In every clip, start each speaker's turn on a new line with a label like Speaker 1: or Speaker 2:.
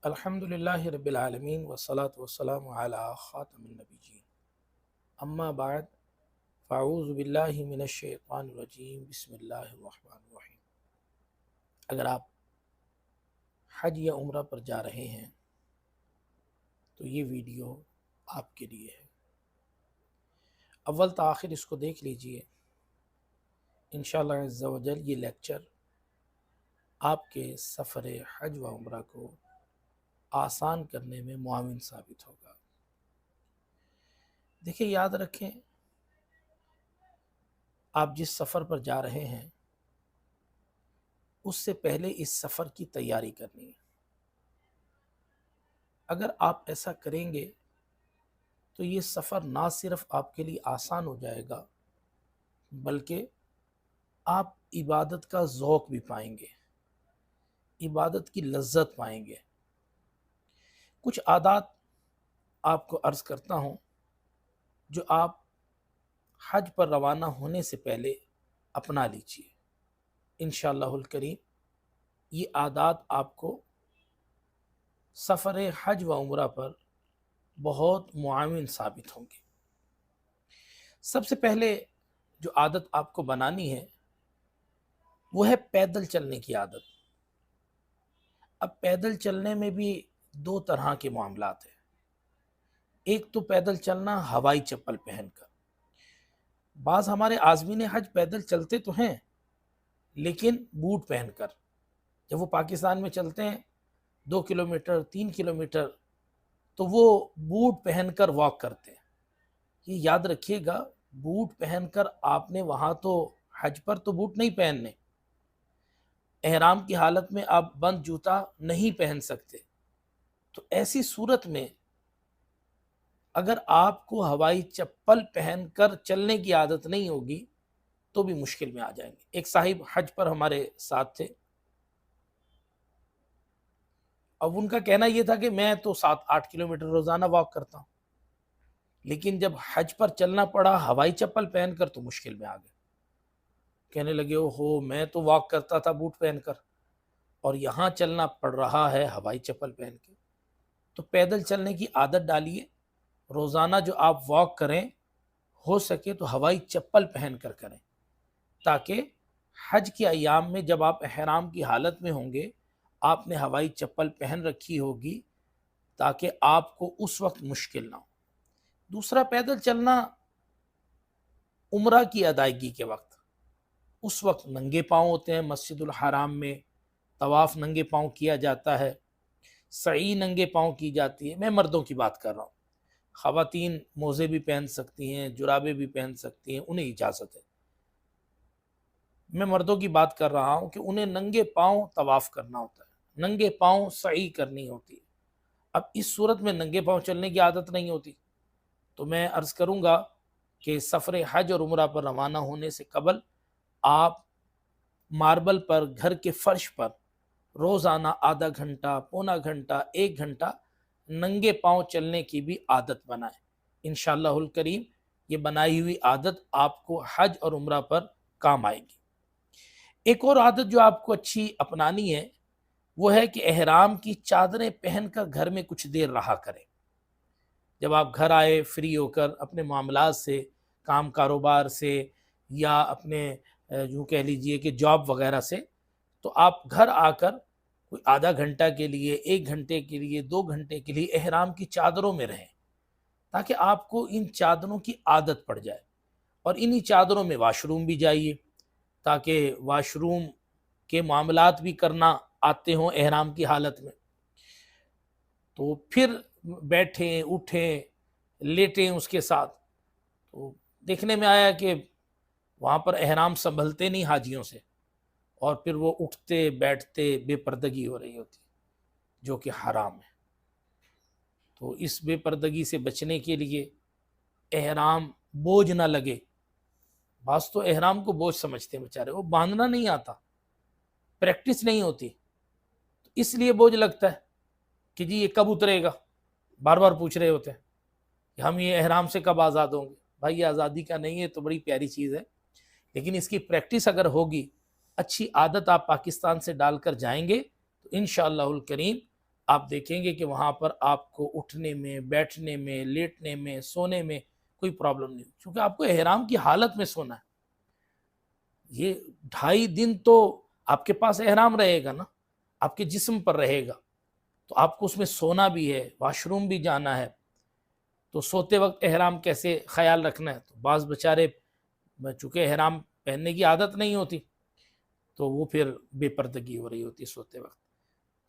Speaker 1: الحمدللہ رب العالمین والصلاة والسلام علی خاتم النبیین اما بعد فاعوذ باللہ من الشیطان الرجیم بسم اللہ الرحمن الرحیم۔ اگر آپ حج یا عمرہ پر جا رہے ہیں تو یہ ویڈیو آپ کے لیے ہے۔ اول تا آخر اس کو دیکھ لیجئے، انشاءاللہ عز و جل یہ لیکچر آپ کے سفر حج و عمرہ کو آسان کرنے میں معاون ثابت ہوگا۔ دیکھیں، یاد رکھیں، آپ جس سفر پر جا رہے ہیں اس سے پہلے اس سفر کی تیاری کرنی ہے۔ اگر آپ ایسا کریں گے تو یہ سفر نہ صرف آپ کے لیے آسان ہو جائے گا بلکہ آپ عبادت کا ذوق بھی پائیں گے، عبادت کی لذت پائیں گے۔ کچھ عادات آپ کو عرض کرتا ہوں جو آپ حج پر روانہ ہونے سے پہلے اپنا لیجئے۔ انشاءاللہ الکریم یہ عادات آپ کو سفر حج و عمرہ پر بہت معاون ثابت ہوں گے۔ سب سے پہلے جو عادت آپ کو بنانی ہے وہ ہے پیدل چلنے کی عادت۔ اب پیدل چلنے میں بھی دو طرح کے معاملات ہیں۔ ایک تو پیدل چلنا ہوائی چپل پہن کر۔ بعض ہمارے عازمین حج پیدل چلتے تو ہیں لیکن بوٹ پہن کر۔ جب وہ پاکستان میں چلتے ہیں 2 کلومیٹر 3 کلومیٹر تو وہ بوٹ پہن کر واک کرتے ہیں۔ یہ یاد رکھیے گا، بوٹ پہن کر آپ نے وہاں تو حج پر تو بوٹ نہیں پہننے، احرام کی حالت میں آپ بند جوتا نہیں پہن سکتے۔ تو ایسی صورت میں اگر آپ کو ہوائی چپل پہن کر چلنے کی عادت نہیں ہوگی تو بھی مشکل میں آ جائیں گے۔ ایک صاحب حج پر ہمارے ساتھ تھے، اب ان کا کہنا یہ تھا کہ میں تو 7-8 کلومیٹر روزانہ واک کرتا ہوں، لیکن جب حج پر چلنا پڑا ہوائی چپل پہن کر تو مشکل میں آ گئے۔ کہنے لگے اوہو، میں تو واک کرتا تھا بوٹ پہن کر اور یہاں چلنا پڑ رہا ہے ہوائی چپل پہن کے۔ تو پیدل چلنے کی عادت ڈالیے، روزانہ جو آپ واک کریں ہو سکے تو ہوائی چپل پہن کر کریں، تاکہ حج کے ایام میں جب آپ احرام کی حالت میں ہوں گے آپ نے ہوائی چپل پہن رکھی ہوگی تاکہ آپ کو اس وقت مشکل نہ ہو۔ دوسرا، پیدل چلنا عمرہ کی ادائیگی کے وقت، اس وقت ننگے پاؤں ہوتے ہیں۔ مسجد الحرام میں طواف ننگے پاؤں کیا جاتا ہے، سعی ننگے پاؤں کی جاتی ہے۔ میں مردوں کی بات کر رہا ہوں، خواتین موزے بھی پہن سکتی ہیں، جرابیں بھی پہن سکتی ہیں، انہیں اجازت ہے۔ میں مردوں کی بات کر رہا ہوں کہ انہیں ننگے پاؤں طواف کرنا ہوتا ہے، ننگے پاؤں سعی کرنی ہوتی ہے۔ اب اس صورت میں ننگے پاؤں چلنے کی عادت نہیں ہوتی، تو میں عرض کروں گا کہ سفر حج اور عمرہ پر روانہ ہونے سے قبل آپ ماربل پر، گھر کے فرش پر روزانہ آدھا گھنٹہ، پونا گھنٹہ، 1 گھنٹہ ننگے پاؤں چلنے کی بھی عادت بنائیں۔ انشاءاللہ الکریم یہ بنائی ہوئی عادت آپ کو حج اور عمرہ پر کام آئے گی۔ ایک اور عادت جو آپ کو اچھی اپنانی ہے وہ ہے کہ احرام کی چادریں پہن کر گھر میں کچھ دیر رہا کریں۔ جب آپ گھر آئے فری ہو کر اپنے معاملات سے، کام کاروبار سے، یا اپنے یوں کہہ لیجئے کہ جاب وغیرہ سے، تو آپ گھر آ کر کوئی آدھا گھنٹہ کے لیے، 1 گھنٹے کے لیے، 2 گھنٹے کے لیے احرام کی چادروں میں رہیں، تاکہ آپ کو ان چادروں کی عادت پڑ جائے۔ اور انہی چادروں میں واش روم بھی جائیے تاکہ واش روم کے معاملات بھی کرنا آتے ہوں احرام کی حالت میں۔ تو پھر بیٹھیں، اٹھیں، لیٹیں اس کے ساتھ۔ تو دیکھنے میں آیا کہ وہاں پر احرام سنبھلتے نہیں حاجیوں سے، اور پھر وہ اٹھتے بیٹھتے بے پردگی ہو رہی ہوتی جو کہ حرام ہے۔ تو اس بے پردگی سے بچنے کے لیے احرام بوجھ نہ لگے، بعض تو احرام کو بوجھ سمجھتے ہیں بیچارے، وہ باندھنا نہیں آتا، پریکٹس نہیں ہوتی، تو اس لیے بوجھ لگتا ہے کہ جی یہ کب اترے گا، بار بار پوچھ رہے ہوتے ہیں کہ ہم یہ احرام سے کب آزاد ہوں گے۔ بھائی یہ آزادی کا نہیں ہے، تو بڑی پیاری چیز ہے، لیکن اس کی پریکٹس اگر ہوگی، اچھی عادت آپ پاکستان سے ڈال کر جائیں گے تو انشاءاللہ الکریم آپ دیکھیں گے کہ وہاں پر آپ کو اٹھنے میں، بیٹھنے میں، لیٹنے میں، سونے میں کوئی پرابلم نہیں، کیونکہ آپ کو احرام کی حالت میں سونا ہے۔ یہ 2.5 دن تو آپ کے پاس احرام رہے گا نا، آپ کے جسم پر رہے گا، تو آپ کو اس میں سونا بھی ہے، واش روم بھی جانا ہے، تو سوتے وقت احرام کیسے خیال رکھنا ہے؟ تو بعض بیچارے چونکہ احرام پہننے کی عادت نہیں ہوتی تو وہ پھر بے پردگی ہو رہی ہوتی ہے سوتے وقت۔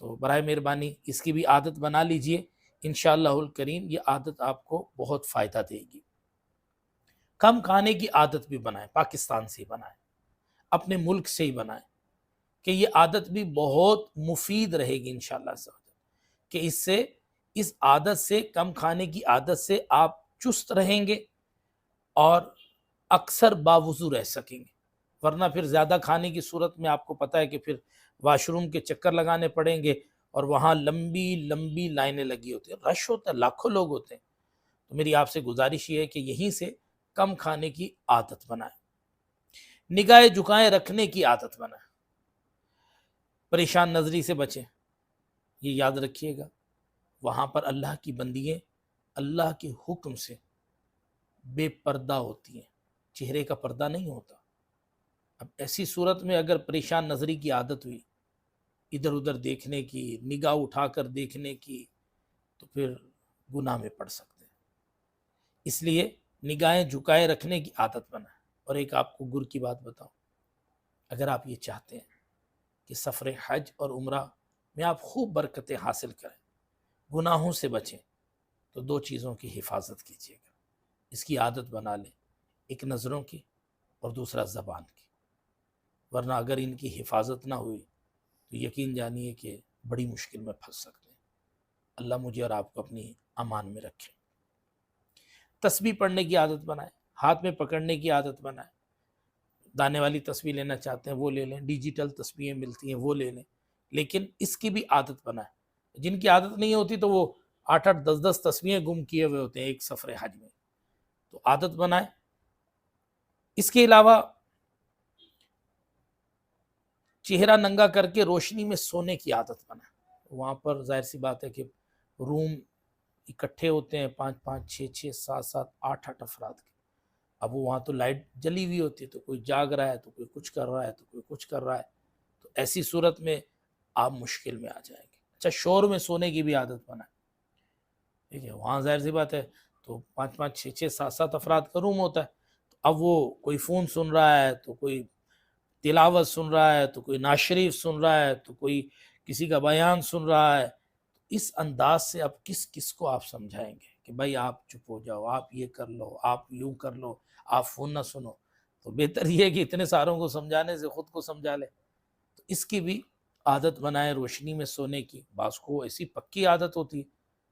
Speaker 1: تو برائے مہربانی اس کی بھی عادت بنا لیجئے، انشاءاللہ الکریم یہ عادت آپ کو بہت فائدہ دے گی۔ کم کھانے کی عادت بھی بنائیں، پاکستان سے ہی بنائیں، اپنے ملک سے ہی بنائیں، کہ یہ عادت بھی بہت مفید رہے گی انشاءاللہ سے، کہ اس عادت سے، کم کھانے کی عادت سے آپ چست رہیں گے اور اکثر باوضو رہ سکیں گے، ورنہ پھر زیادہ کھانے کی صورت میں آپ کو پتہ ہے کہ پھر واش روم کے چکر لگانے پڑیں گے اور وہاں لمبی لمبی لائنیں لگی ہوتی ہیں، رش ہوتا ہے، لاکھوں لوگ ہوتے ہیں۔ تو میری آپ سے گزارش یہ ہے کہ یہیں سے کم کھانے کی عادت بنائیں، نگاہیں جھکائیں رکھنے کی عادت بنائیں، پریشان نظری سے بچیں۔ یہ یاد رکھیے گا، وہاں پر اللہ کی بندیاں اللہ کے حکم سے بے پردہ ہوتی ہیں، چہرے کا پردہ نہیں ہوتا۔ اب ایسی صورت میں اگر پریشان نظری کی عادت ہوئی، ادھر ادھر دیکھنے کی، نگاہ اٹھا کر دیکھنے کی، تو پھر گناہ میں پڑ سکتے ہیں۔ اس لیے نگاہیں جھکائے رکھنے کی عادت بنائیں۔ اور ایک آپ کو گر کی بات بتاؤں، اگر آپ یہ چاہتے ہیں کہ سفر حج اور عمرہ میں آپ خوب برکتیں حاصل کریں، گناہوں سے بچیں، تو 2 چیزوں کی حفاظت کیجیے گا، اس کی عادت بنا لیں، ایک نظروں کی اور دوسرا زبان کی، ورنہ اگر ان کی حفاظت نہ ہوئی تو یقین جانیے کہ بڑی مشکل میں پھنس سکتے ہیں۔ اللہ مجھے اور آپ کو اپنی امان میں رکھے۔ تسبیح پڑھنے کی عادت بنائیں، ہاتھ میں پکڑنے کی عادت بنائیں، دانے والی تسبیح لینا چاہتے ہیں وہ لے لیں، ڈیجیٹل تسبیحیں ملتی ہیں وہ لے لیں، لیکن اس کی بھی عادت بنائیں۔ جن کی عادت نہیں ہوتی تو وہ 8 10 تسبیحیں گم کیے ہوئے ہوتے ہیں ایک سفر حج میں، تو عادت بنائیں۔ اس کے علاوہ چہرہ ننگا کر کے روشنی میں سونے کی عادت بنائیں۔ وہاں پر ظاہر سی بات ہے کہ روم اکٹھے ہوتے ہیں، 5 6 7 8 افراد کے، اب وہاں تو لائٹ جلی ہوئی ہوتی ہے، تو کوئی جاگ رہا ہے، تو کوئی کچھ کر رہا ہے، تو کوئی کچھ کر رہا ہے، تو ایسی صورت میں آپ مشکل میں آ جائیں گے۔ اچھا، شور میں سونے کی بھی عادت بنائیں، ٹھیک ہے، وہاں ظاہر سی بات ہے تو 5 6 7 افراد کا روم ہوتا ہے، تو اب وہ کوئی فون سن رہا ہے، تو کوئی تلاوت سن رہا ہے، تو کوئی نعت شریف سن رہا ہے، تو کوئی کسی کا بیان سن رہا ہے، اس انداز سے اب کس کو آپ سمجھائیں گے کہ بھائی آپ چپ ہو جاؤ، آپ یہ کر لو، آپ یوں کر لو، آپ فون نہ سنو؟ تو بہتر یہ ہے کہ اتنے ساروں کو سمجھانے سے خود کو سمجھا لے۔ تو اس کی بھی عادت بنائیں، روشنی میں سونے کی۔ بعض کو ایسی پکی عادت ہوتی ہے،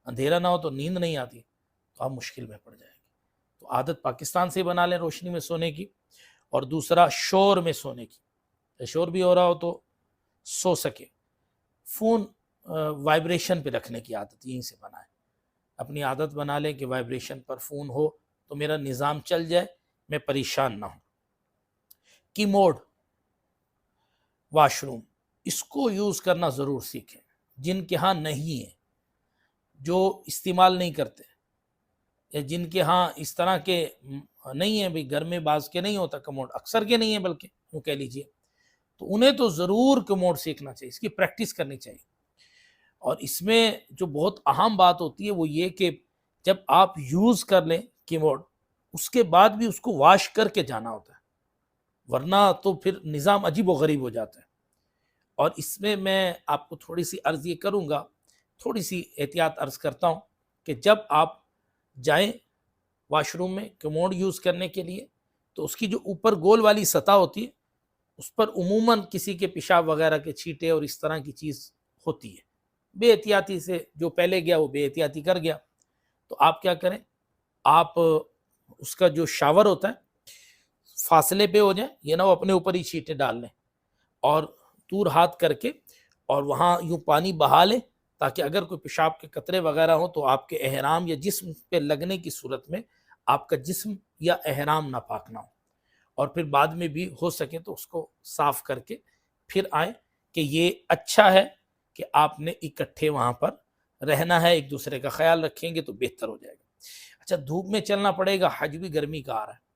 Speaker 1: اندھیرا نہ ہو تو نیند نہیں آتی، تو آپ مشکل میں پڑ جائیں گے۔ تو عادت پاکستان سے بنا لیں روشنی میں سونے کی، اور دوسرا شور میں سونے کی، شور بھی ہو رہا ہو تو سو سکے۔ فون وائبریشن پہ رکھنے کی عادت یہیں سے بنائیں، اپنی عادت بنا لیں کہ وائبریشن پر فون ہو تو میرا نظام چل جائے، میں پریشان نہ ہوں۔ کی موڈ، واش روم، اس کو یوز کرنا ضرور سیکھیں۔ جن کے ہاں نہیں ہے، جو استعمال نہیں کرتے، یا جن کے ہاں اس طرح کے نہیں ہیں، بھی گھر میں بعض کے نہیں ہوتا کموڈ، اکثر کے نہیں ہیں بلکہ یوں کہہ لیجئے، تو انہیں تو ضرور کموڈ سیکھنا چاہیے، اس کی پریکٹس کرنی چاہیے۔ اور اس میں جو بہت اہم بات ہوتی ہے وہ یہ کہ جب آپ یوز کر لیں کی بورڈ، اس کے بعد بھی اس کو واش کر کے جانا ہوتا ہے، ورنہ تو پھر نظام عجیب و غریب ہو جاتا ہے۔ اور اس میں آپ کو تھوڑی سی عرض یہ کروں گا، تھوڑی سی احتیاط عرض کرتا ہوں کہ جب آپ جائیں واش روم میں کموڈ یوز کرنے کے لیے، تو اس کی جو اوپر گول والی سطح ہوتی ہے اس پر عموماً کسی کے پیشاب وغیرہ کے چھینٹے اور اس طرح کی چیز ہوتی ہے، بے احتیاطی سے جو پہلے گیا وہ بے احتیاطی کر گیا، تو آپ کیا کریں، آپ اس کا جو شاور ہوتا ہے فاصلے پہ ہو جائیں، یہ نہ وہ اپنے اوپر ہی چھینٹے ڈال لیں، اور دور ہاتھ کر کے اور وہاں یوں پانی بہا لیں، تاکہ اگر کوئی پیشاب کے قطرے وغیرہ ہوں تو آپ کے احرام یا جسم پہ لگنے کی صورت میں آپ کا جسم یا احرام ناپاک نہ ہو، اور پھر بعد میں بھی ہو سکے تو اس کو صاف کر کے پھر آئیں، کہ یہ اچھا ہے کہ آپ نے اکٹھے وہاں پر رہنا ہے ایک دوسرے کا خیال رکھیں گے تو بہتر ہو جائے گا۔ اچھا دھوپ میں چلنا پڑے گا، حج بھی گرمی کا آ رہا ہے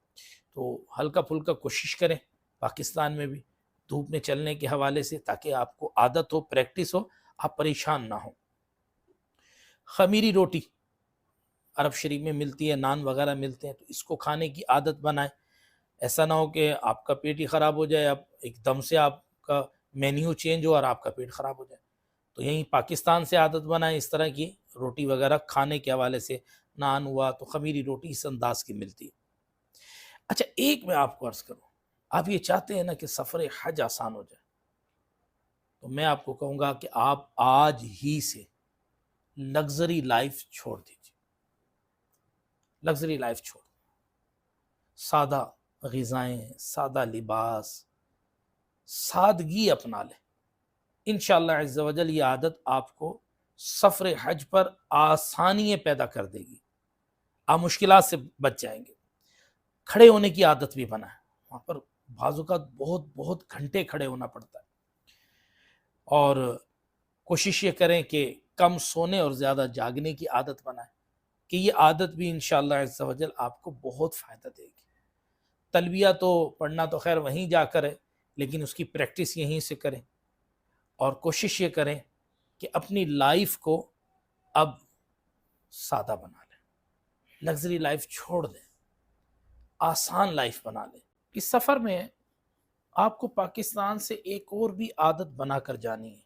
Speaker 1: تو ہلکا پھلکا کوشش کریں پاکستان میں بھی دھوپ میں چلنے کے حوالے سے، تاکہ آپ کو عادت ہو، پریکٹس ہو، آپ پریشان نہ ہوں۔ خمیری روٹی عرب شریف میں ملتی ہے، نان وغیرہ ملتے ہیں، تو اس کو کھانے کی عادت بنائیں۔ ایسا نہ ہو کہ آپ کا پیٹ ہی خراب ہو جائے، اب ایک دم سے آپ کا مینیو چینج ہو اور آپ کا پیٹ خراب ہو جائے۔ تو یہیں پاکستان سے عادت بنائیں اس طرح کی روٹی وغیرہ کھانے کے حوالے سے، نان ہوا تو خمیری روٹی اس انداز کی ملتی ہے۔ اچھا ایک میں آپ کو عرض کروں، آپ یہ چاہتے ہیں نا کہ سفر حج آسان ہو جائے، تو میں آپ کو کہوں گا کہ آپ آج ہی سے لگژری لائف چھوڑ دیجیے، لگژری لائف چھوڑ، سادہ غذائیں، سادہ لباس، سادگی اپنا لیں۔ انشاءاللہ عز و جل یہ عادت آپ کو سفر حج پر آسانیاں پیدا کر دے گی، آپ مشکلات سے بچ جائیں گے۔ کھڑے ہونے کی عادت بھی بنائیں، وہاں پر بعض اوقات بہت گھنٹے کھڑے ہونا پڑتا ہے، اور کوشش یہ کریں کہ کم سونے اور زیادہ جاگنے کی عادت بنائیں، کہ یہ عادت بھی انشاءاللہ عز و جل آپ کو بہت فائدہ دے گی۔ تلبیہ تو پڑھنا تو خیر وہیں جا کر ہے، لیکن اس کی پریکٹس یہیں سے کریں، اور کوشش یہ کریں کہ اپنی لائف کو اب سادہ بنا لیں، لگژری لائف چھوڑ دیں، آسان لائف بنا لیں۔ اس سفر میں آپ کو پاکستان سے ایک اور بھی عادت بنا کر جانی ہے،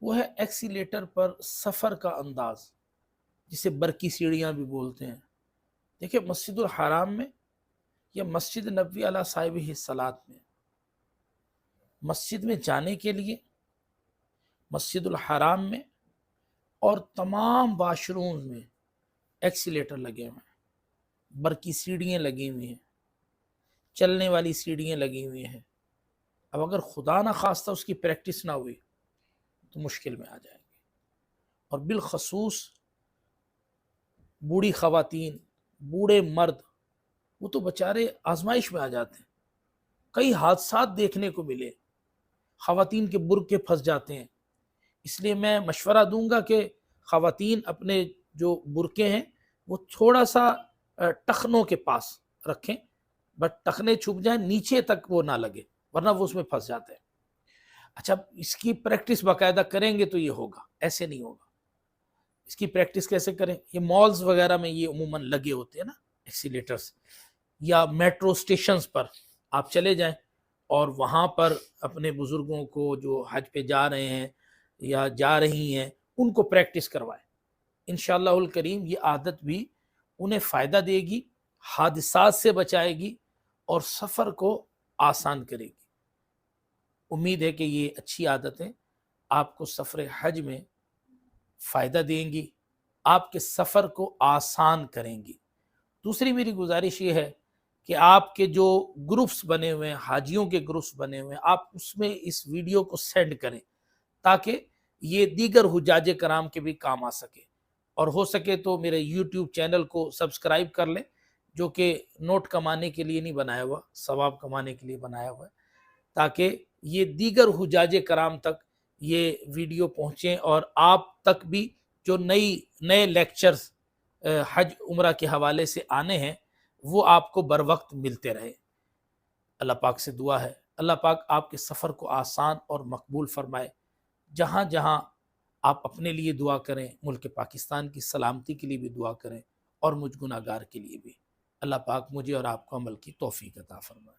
Speaker 1: وہ ہے ایکسیلیٹر پر سفر کا انداز، جسے برقی سیڑھیاں بھی بولتے ہیں۔ دیکھیں مسجد الحرام میں یا مسجد نبوی علیہ صاحبہ الصلاۃ میں، مسجد میں جانے کے لیے مسجد الحرام میں اور تمام واش رومز میں ایکسیلیٹر لگے ہوئے ہیں، برقی سیڑھیاں لگی ہوئی ہیں، چلنے والی سیڑھیاں لگی ہوئی ہیں۔ اب اگر خدا نہ خواستہ اس کی پریکٹس نہ ہوئی تو مشکل میں آ جائیں گے، اور بالخصوص بوڑھی خواتین، بوڑھے مرد، وہ تو بچارے آزمائش میں آ جاتے ہیں۔ کئی حادثات دیکھنے کو ملے، خواتین کے برقعے پھنس جاتے ہیں۔ اس لیے میں مشورہ دوں گا کہ خواتین اپنے جو برقعے ہیں وہ تھوڑا سا ٹخنوں کے پاس رکھیں، بٹ ٹخنے چھپ جائیں، نیچے تک وہ نہ لگے، ورنہ وہ اس میں پھنس جاتے ہیں۔ اچھا اس کی پریکٹس باقاعدہ کریں گے تو یہ ہوگا، ایسے نہیں ہوگا۔ اس کی پریکٹس کیسے کریں؟ یہ مالز وغیرہ میں یہ عموماً لگے ہوتے ہیں نا ایکسیلیٹرز، یا میٹرو سٹیشنز پر آپ چلے جائیں اور وہاں پر اپنے بزرگوں کو جو حج پہ جا رہے ہیں یا جا رہی ہیں ان کو پریکٹس کروائیں۔ انشاءاللہ الکریم یہ عادت بھی انہیں فائدہ دے گی، حادثات سے بچائے گی اور سفر کو آسان کرے گی۔ امید ہے کہ یہ اچھی عادتیں آپ کو سفر حج میں فائدہ دیں گی، آپ کے سفر کو آسان کریں گی۔ دوسری میری گزارش یہ ہے کہ آپ کے جو گروپس بنے ہوئے ہیں، حاجیوں کے گروپس بنے ہوئے ہیں، آپ اس میں اس ویڈیو کو سینڈ کریں تاکہ یہ دیگر حجاج کرام کے بھی کام آ سکے، اور ہو سکے تو میرے یوٹیوب چینل کو سبسکرائب کر لیں، جو کہ نوٹ کمانے کے لیے نہیں بنایا ہوا، ثواب کمانے کے لیے بنایا ہوا ہے، تاکہ یہ دیگر حجاج کرام تک یہ ویڈیو پہنچیں، اور آپ تک بھی جو نئے لیکچرز حج عمرہ کے حوالے سے آنے ہیں وہ آپ کو بر وقت ملتے رہے۔ اللہ پاک سے دعا ہے اللہ پاک آپ کے سفر کو آسان اور مقبول فرمائے۔ جہاں جہاں آپ اپنے لیے دعا کریں، ملک پاکستان کی سلامتی کے لیے بھی دعا کریں، اور مجھ گناہگار کے لیے بھی۔ اللہ پاک مجھے اور آپ کو عمل کی توفیق عطا فرمائے۔